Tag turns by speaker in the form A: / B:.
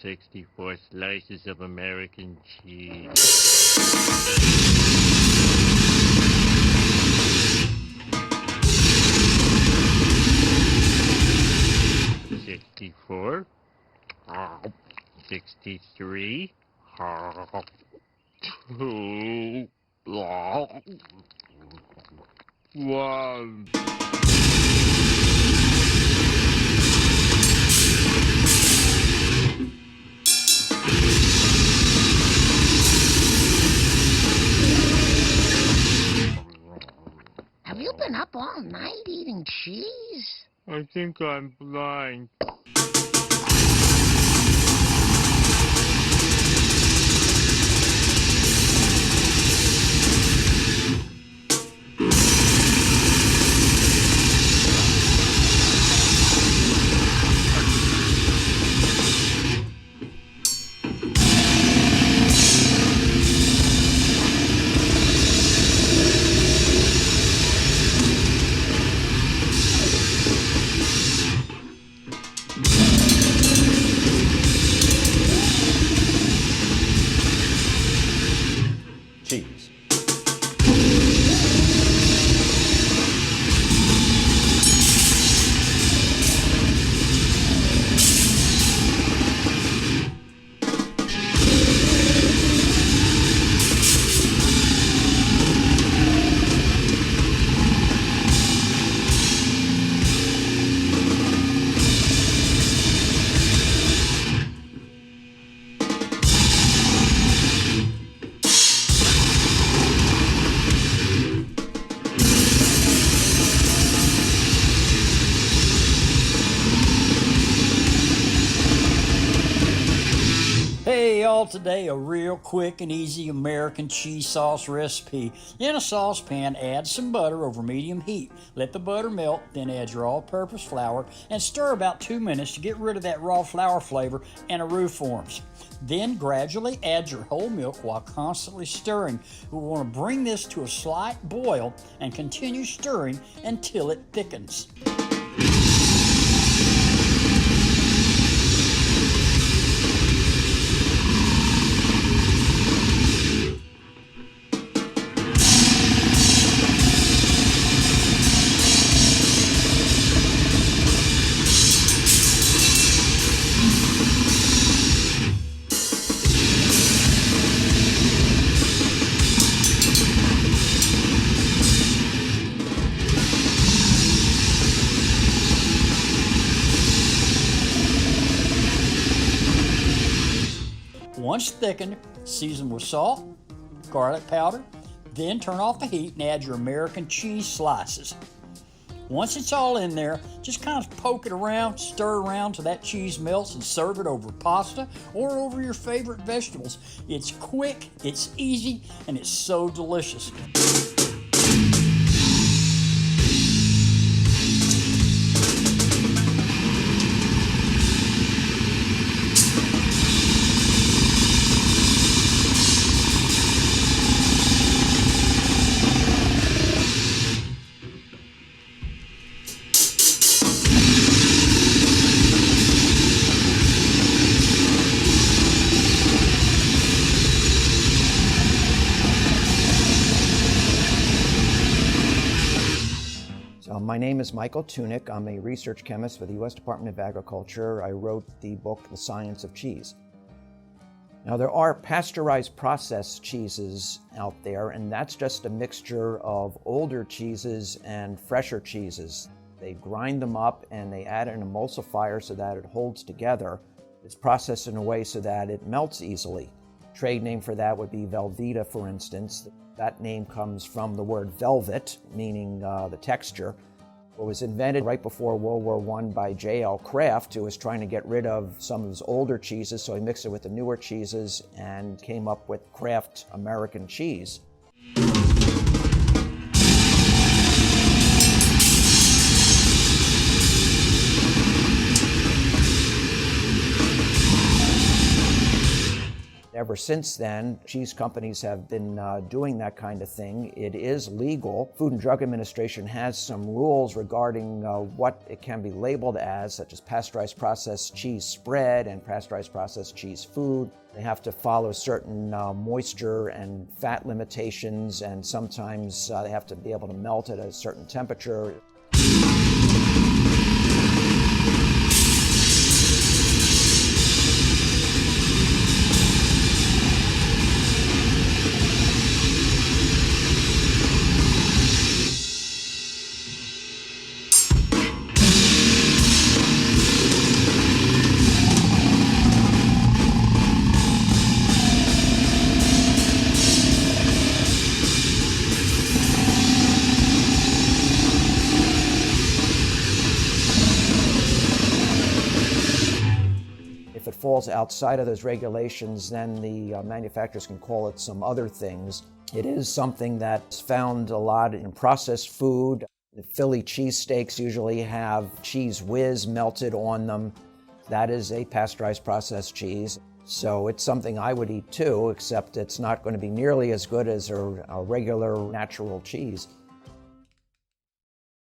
A: 64 slices of American cheese. 64. 63. 2. 1.
B: Have you been up all night eating cheese?
A: I think I'm blind.
C: Cheese.
D: Hey y'all, today a real quick and easy American cheese sauce recipe. In a saucepan, add some butter over medium heat. Let the butter melt, then add your all-purpose flour and stir about 2 minutes to get rid of that raw flour flavor and a roux forms. Then gradually add your whole milk while constantly stirring. We want to bring this to a slight boil and continue stirring until it thickens. Once thickened, season with salt, garlic powder, then turn off the heat and add your American cheese slices. Once it's all in there, just kind of poke it around, stir around till that cheese melts and serve it over pasta or over your favorite vegetables. It's quick, it's easy, and it's so delicious.
E: My name is Michael Tunick. I'm a research chemist for the U.S. Department of Agriculture. I wrote the book, The Science of Cheese. Now, there are pasteurized processed cheeses out there, and that's just a mixture of older cheeses and fresher cheeses. They grind them up and they add an emulsifier so that it holds together. It's processed in a way so that it melts easily. Trade name for that would be Velveeta, for instance. That name comes from the word velvet, meaning the texture. It was invented right before World War I by J.L. Kraft, who was trying to get rid of some of his older cheeses, so he mixed it with the newer cheeses and came up with Kraft American cheese. Ever since then, cheese companies have been doing that kind of thing. It is legal. Food and Drug Administration has some rules regarding what it can be labeled as, such as pasteurized processed cheese spread and pasteurized processed cheese food. They have to follow certain moisture and fat limitations, and sometimes they have to be able to melt at a certain temperature. If it falls outside of those regulations, then the manufacturers can call it some other things. It is something that's found a lot in processed food. The Philly cheesesteaks usually have cheese whiz melted on them. That is a pasteurized processed cheese. So it's something I would eat too, except it's not going to be nearly as good as a regular natural cheese.